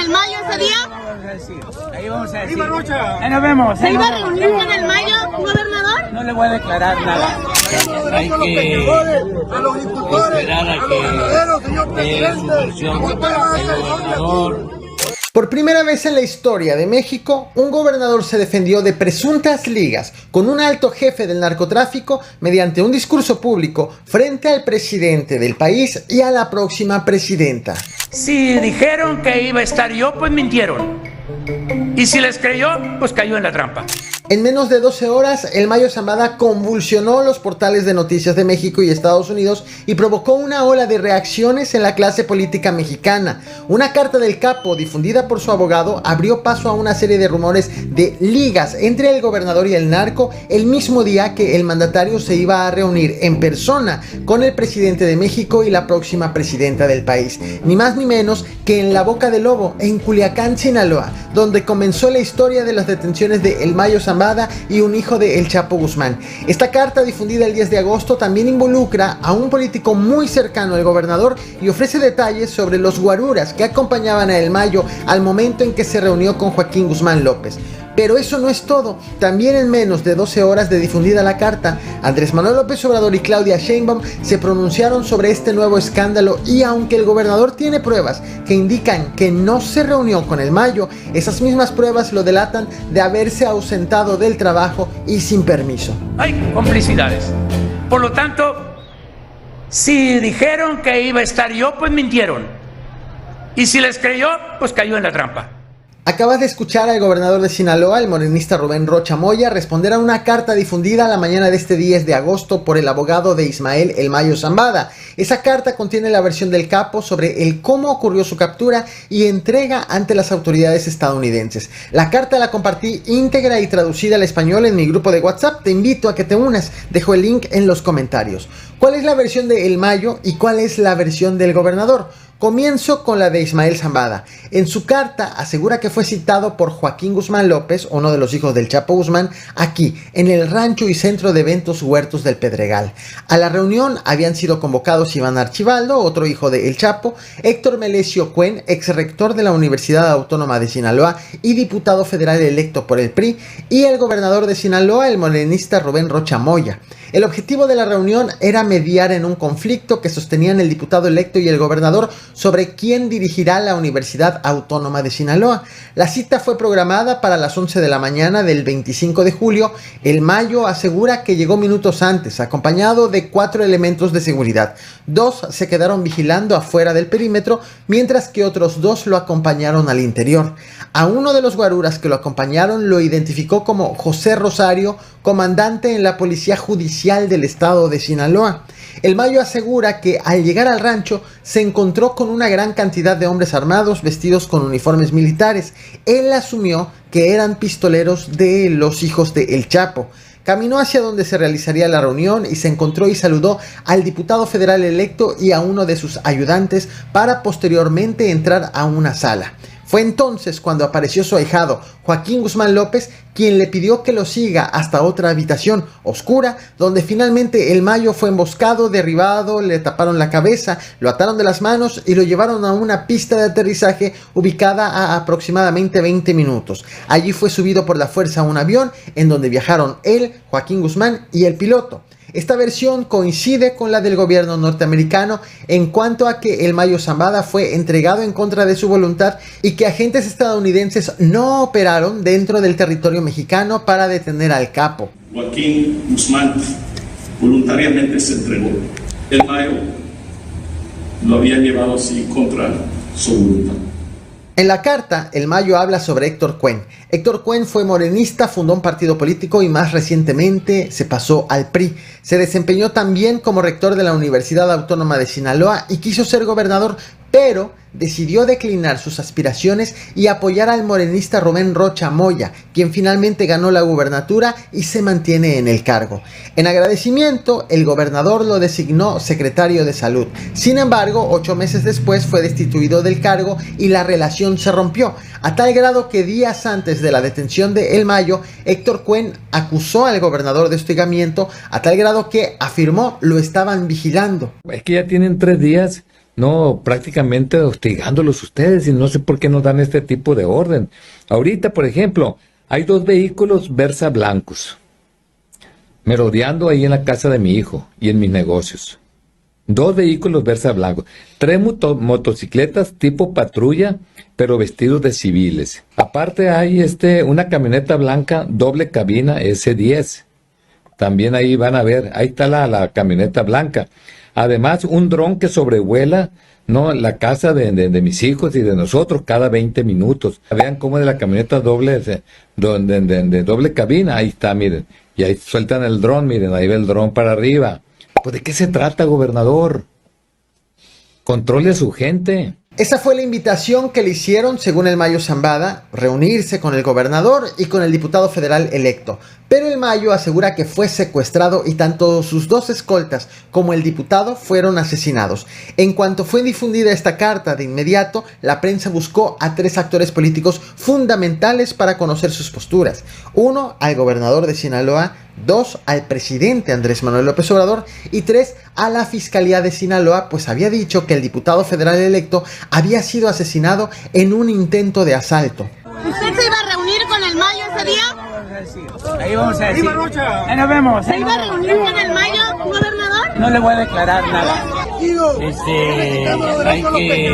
el Mayo ese día? Ahí vamos a decir. Ahí nos vemos. ¿Se iba a reunir con el Mayo, gobernador? No le voy a declarar nada. Hay que esperar a que dé su versión el gobernador. Por primera vez en la historia de México, un gobernador se defendió de presuntas ligas con un alto jefe del narcotráfico mediante un discurso público frente al presidente del país y a la próxima presidenta. Si dijeron que iba a estar yo, pues mintieron. Y si les creyó, pues cayó en la trampa. En menos de 12 horas, el Mayo Zambada convulsionó los portales de noticias de México y Estados Unidos y provocó una ola de reacciones en la clase política mexicana. Una carta del capo difundida por su abogado abrió paso a una serie de rumores de ligas entre el gobernador y el narco el mismo día que el mandatario se iba a reunir en persona con el presidente de México y la próxima presidenta del país. Ni más ni menos que en La Boca del Lobo, en Culiacán, Sinaloa, donde comenzó la historia de las detenciones de El Mayo Zambada y un hijo de El Chapo Guzmán. Esta carta, difundida el 10 de agosto, también involucra a un político muy cercano al gobernador y ofrece detalles sobre los guaruras que acompañaban a El Mayo al momento en que se reunió con Joaquín Guzmán López. Pero eso no es todo. También en menos de 12 horas de difundida la carta, Andrés Manuel López Obrador y Claudia Sheinbaum se pronunciaron sobre este nuevo escándalo y aunque el gobernador tiene pruebas que indican que no se reunió con El Mayo, esas mismas pruebas lo delatan de haberse ausentado del trabajo y sin permiso. Hay complicidades. Por lo tanto, si dijeron que iba a estar yo, pues mintieron. Y si les creyó, pues cayó en la trampa. Acabas de escuchar al gobernador de Sinaloa, el morenista Rubén Rocha Moya, responder a una carta difundida la mañana de este 10 de agosto por el abogado de Ismael El Mayo Zambada. Esa carta contiene la versión del capo sobre el cómo ocurrió su captura y entrega ante las autoridades estadounidenses. La carta la compartí íntegra y traducida al español en mi grupo de WhatsApp. Te invito a que te unas. Dejo el link en los comentarios. ¿Cuál es la versión de El Mayo y cuál es la versión del gobernador? Comienzo con la de Ismael Zambada. En su carta asegura que fue citado por Joaquín Guzmán López, uno de los hijos del Chapo Guzmán, aquí, en el rancho y centro de eventos Huertos del Pedregal. A la reunión habían sido convocados Iván Archibaldo, otro hijo de El Chapo, Héctor Melesio Cuen, ex rector de la Universidad Autónoma de Sinaloa y diputado federal electo por el PRI, y el gobernador de Sinaloa, el morenista Rubén Rocha Moya. El objetivo de la reunión era mediar en un conflicto que sostenían el diputado electo y el gobernador sobre quién dirigirá la Universidad Autónoma de Sinaloa. La cita fue programada para las 11 de la mañana del 25 de julio. El Mayo asegura que llegó minutos antes, acompañado de 4 elementos de seguridad. 2 se quedaron vigilando afuera del perímetro, mientras que otros 2 lo acompañaron al interior. A uno de los guaruras que lo acompañaron lo identificó como José Rosario, comandante en la Policía Judicial del estado de Sinaloa. El Mayo asegura que al llegar al rancho se encontró con una gran cantidad de hombres armados vestidos con uniformes militares. Él asumió que eran pistoleros de los hijos de El Chapo. Caminó hacia donde se realizaría la reunión y se encontró y saludó al diputado federal electo y a uno de sus ayudantes para posteriormente entrar a una sala. Fue entonces cuando apareció su ahijado, Joaquín Guzmán López, quien le pidió que lo siga hasta otra habitación oscura, donde finalmente El Mayo fue emboscado, derribado, le taparon la cabeza, lo ataron de las manos y lo llevaron a una pista de aterrizaje ubicada a aproximadamente 20 minutos. Allí fue subido por la fuerza a un avión en donde viajaron él, Joaquín Guzmán y el piloto. Esta versión coincide con la del gobierno norteamericano en cuanto a que El Mayo Zambada fue entregado en contra de su voluntad y que agentes estadounidenses no operaron dentro del territorio mexicano para detener al capo. Joaquín Guzmán voluntariamente se entregó. El Mayo lo había llevado así contra su voluntad. En la carta, El Mayo habla sobre Héctor Cuen. Héctor Cuen fue morenista, fundó un partido político y más recientemente se pasó al PRI. Se desempeñó también como rector de la Universidad Autónoma de Sinaloa y quiso ser gobernador, pero decidió declinar sus aspiraciones y apoyar al morenista Rubén Rocha Moya, quien finalmente ganó la gubernatura y se mantiene en el cargo. En agradecimiento, el gobernador lo designó secretario de Salud. Sin embargo, 8 meses después fue destituido del cargo y la relación se rompió, a tal grado que días antes de la detención de El Mayo, Héctor Cuen acusó al gobernador de hostigamiento, a tal grado que afirmó lo estaban vigilando. Es que ya tienen 3 días no, prácticamente hostigándolos ustedes, y no sé por qué nos dan este tipo de orden. Ahorita, por ejemplo, hay 2 vehículos Versa blancos merodeando ahí en la casa de mi hijo y en mis negocios. 2 vehículos Versa blancos, 3 motocicletas tipo patrulla, pero vestidos de civiles. Aparte hay una camioneta blanca doble cabina S10. También ahí van a ver, ahí está la camioneta blanca. Además, un dron que sobrevuela, ¿no?, la casa de mis hijos y de nosotros cada 20 minutos. Vean cómo de la camioneta de doble cabina, ahí está, miren. Y ahí sueltan el dron, miren, ahí va el dron para arriba. Pues, ¿de qué se trata, gobernador? Controle a su gente. Esa fue la invitación que le hicieron, según el Mayo Zambada, reunirse con el gobernador y con el diputado federal electo. Pero el Mayo asegura que fue secuestrado y tanto sus 2 escoltas como el diputado fueron asesinados. En cuanto fue difundida esta carta, de inmediato la prensa buscó a 3 actores políticos fundamentales para conocer sus posturas. 1, al gobernador de Sinaloa, 2, al presidente Andrés Manuel López Obrador y 3, a la Fiscalía de Sinaloa, pues había dicho que el diputado federal electo había sido asesinado en un intento de asalto. ¿Usted se iba a reunir con el Mayo ese día? Ahí vamos a decir. Ahí nos vemos. ¿Se iba a reunir con el Mayo, gobernador? No le voy a declarar nada. Hay que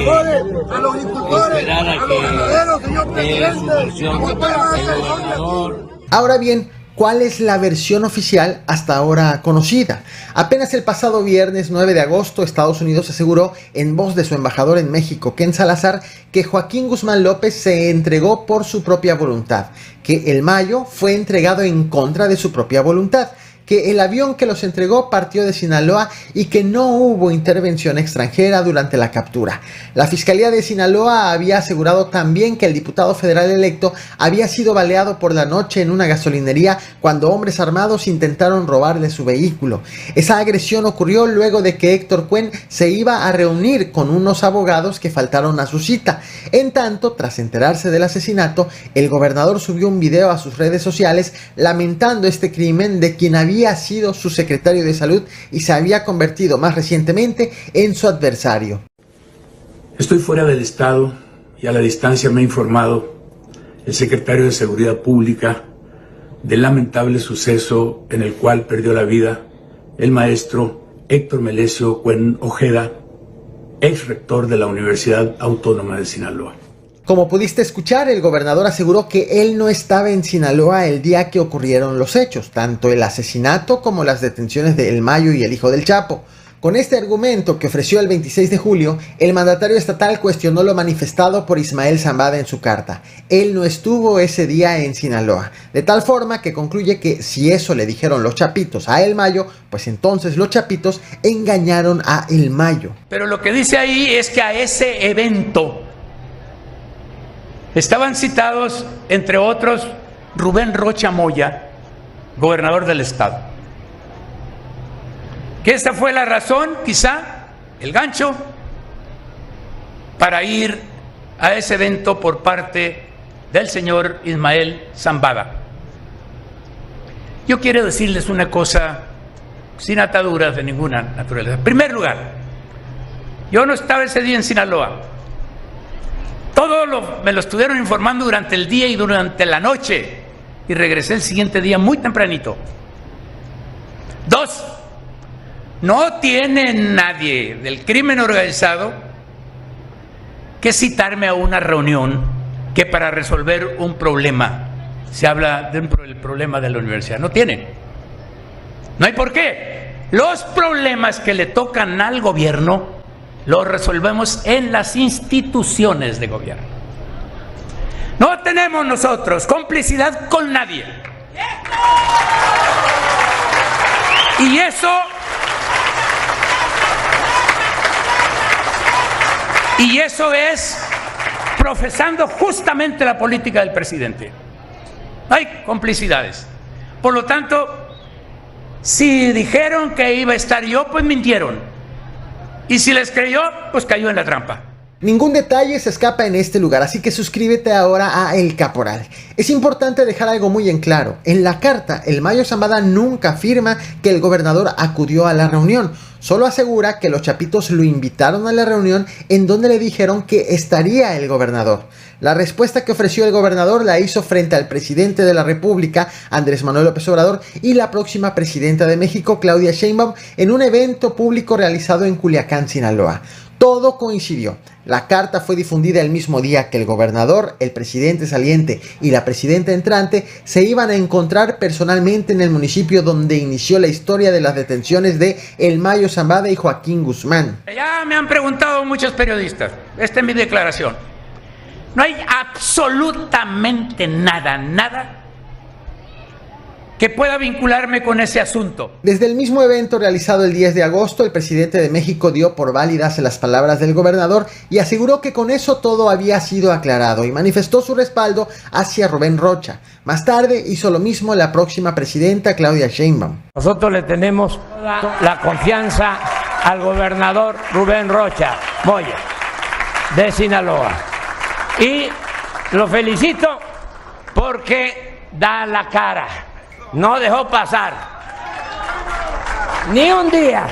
esperar a que dé su versión el gobernador. Ahora bien, ¿cuál es la versión oficial hasta ahora conocida? Apenas el pasado viernes 9 de agosto, Estados Unidos aseguró en voz de su embajador en México, Ken Salazar, que Joaquín Guzmán López se entregó por su propia voluntad, que el Mayo fue entregado en contra de su propia voluntad, que el avión que los entregó partió de Sinaloa y que no hubo intervención extranjera durante la captura. La Fiscalía de Sinaloa había asegurado también que el diputado federal electo había sido baleado por la noche en una gasolinería cuando hombres armados intentaron robarle su vehículo. Esa agresión ocurrió luego de que Héctor Cuen se iba a reunir con unos abogados que faltaron a su cita. En tanto, tras enterarse del asesinato, el gobernador subió un video a sus redes sociales lamentando este crimen de quien había sido su secretario de salud y se había convertido más recientemente en su adversario. Estoy fuera del estado y a la distancia me ha informado el secretario de Seguridad Pública del lamentable suceso en el cual perdió la vida el maestro Héctor Melesio Cuen Ojeda, ex rector de la Universidad Autónoma de Sinaloa. Como pudiste escuchar, el gobernador aseguró que él no estaba en Sinaloa el día que ocurrieron los hechos, tanto el asesinato como las detenciones de El Mayo y el hijo del Chapo. Con este argumento que ofreció el 26 de julio, el mandatario estatal cuestionó lo manifestado por Ismael Zambada en su carta. Él no estuvo ese día en Sinaloa, de tal forma que concluye que si eso le dijeron los chapitos a El Mayo, pues entonces los chapitos engañaron a El Mayo. Pero lo que dice ahí es que a ese evento estaban citados, entre otros, Rubén Rocha Moya, gobernador del estado. Que esta fue la razón, quizá, el gancho, para ir a ese evento por parte del señor Ismael Zambada. Yo quiero decirles una cosa sin ataduras de ninguna naturaleza. En primer lugar, yo no estaba ese día en Sinaloa. Me lo estuvieron informando durante el día y durante la noche, y regresé el siguiente día muy tempranito. 2, no tiene nadie del crimen organizado que citarme a una reunión que para resolver un problema, se habla del problema de la universidad, no tienen. No hay por qué. Los problemas que le tocan al gobierno los resolvemos en las instituciones de gobierno. No tenemos nosotros complicidad con nadie. Y eso es profesando justamente la política del presidente. No hay complicidades. Por lo tanto, si dijeron que iba a estar yo, pues mintieron. Y si les creyó, pues cayó en la trampa. Ningún detalle se escapa en este lugar, así que suscríbete ahora a El Caporal. Es importante dejar algo muy en claro. En la carta, el Mayo Zambada nunca afirma que el gobernador acudió a la reunión. Solo asegura que los chapitos lo invitaron a la reunión en donde le dijeron que estaría el gobernador. La respuesta que ofreció el gobernador la hizo frente al presidente de la República, Andrés Manuel López Obrador, y la próxima presidenta de México, Claudia Sheinbaum, en un evento público realizado en Culiacán, Sinaloa. Todo coincidió. La carta fue difundida el mismo día que el gobernador, el presidente saliente y la presidenta entrante se iban a encontrar personalmente en el municipio donde inició la historia de las detenciones de El Mayo Zambada y Joaquín Guzmán. Ya me han preguntado muchos periodistas, esta es mi declaración. No hay absolutamente nada que pueda vincularme con ese asunto. Desde el mismo evento realizado el 10 de agosto, el presidente de México dio por válidas las palabras del gobernador y aseguró que con eso todo había sido aclarado y manifestó su respaldo hacia Rubén Rocha. Más tarde hizo lo mismo la próxima presidenta, Claudia Sheinbaum. Nosotros le tenemos la confianza al gobernador Rubén Rocha Moya de Sinaloa y lo felicito porque da la cara. No dejó pasar ni un día.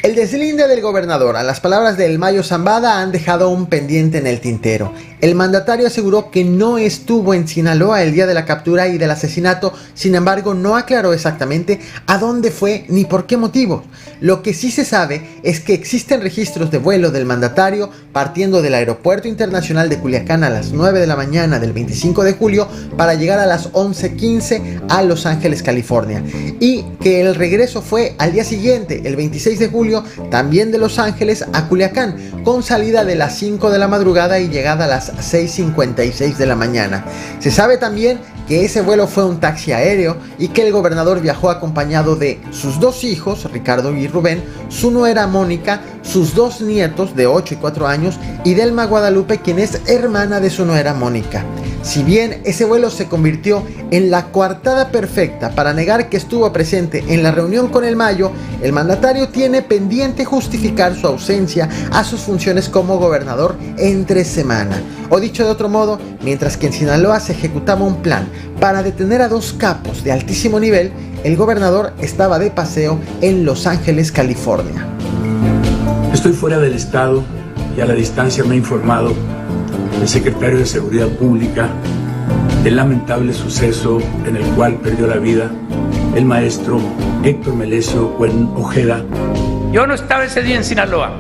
El deslinde del gobernador a las palabras de El Mayo Zambada han dejado un pendiente en el tintero. El mandatario aseguró que no estuvo en Sinaloa el día de la captura y del asesinato, sin embargo no aclaró exactamente a dónde fue ni por qué motivo. Lo que sí se sabe es que existen registros de vuelo del mandatario partiendo del Aeropuerto Internacional de Culiacán a las 9 de la mañana del 25 de julio para llegar a las 11:15 a Los Ángeles, California, y que el regreso fue al día siguiente, el 26 de julio, también de Los Ángeles a Culiacán, con salida de las 5 de la madrugada y llegada a las 6:56 de la mañana. Se sabe también que ese vuelo fue un taxi aéreo y que el gobernador viajó acompañado de sus dos hijos, Ricardo y Rubén, su nuera Mónica, sus dos nietos de 8 y 4 años y Delma Guadalupe, quien es hermana de su nuera Mónica. Si bien ese vuelo se convirtió en la coartada perfecta para negar que estuvo presente en la reunión con El Mayo, el mandatario tiene pendiente justificar su ausencia a sus funciones como gobernador entre semana. O dicho de otro modo, mientras que en Sinaloa se ejecutaba un plan para detener a dos capos de altísimo nivel, el gobernador estaba de paseo en Los Ángeles, California. Estoy fuera del estado y a la distancia me ha informado el secretario de Seguridad Pública del lamentable suceso en el cual perdió la vida el maestro Héctor Melesio Cuen Ojeda. Yo no estaba ese día en Sinaloa.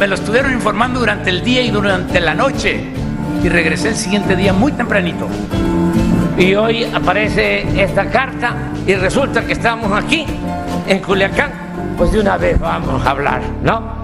Me lo estuvieron informando durante el día y durante la noche. Y regresé el siguiente día muy tempranito. Y hoy aparece esta carta y resulta que estamos aquí, en Culiacán. Pues de una vez vamos a hablar, ¿no?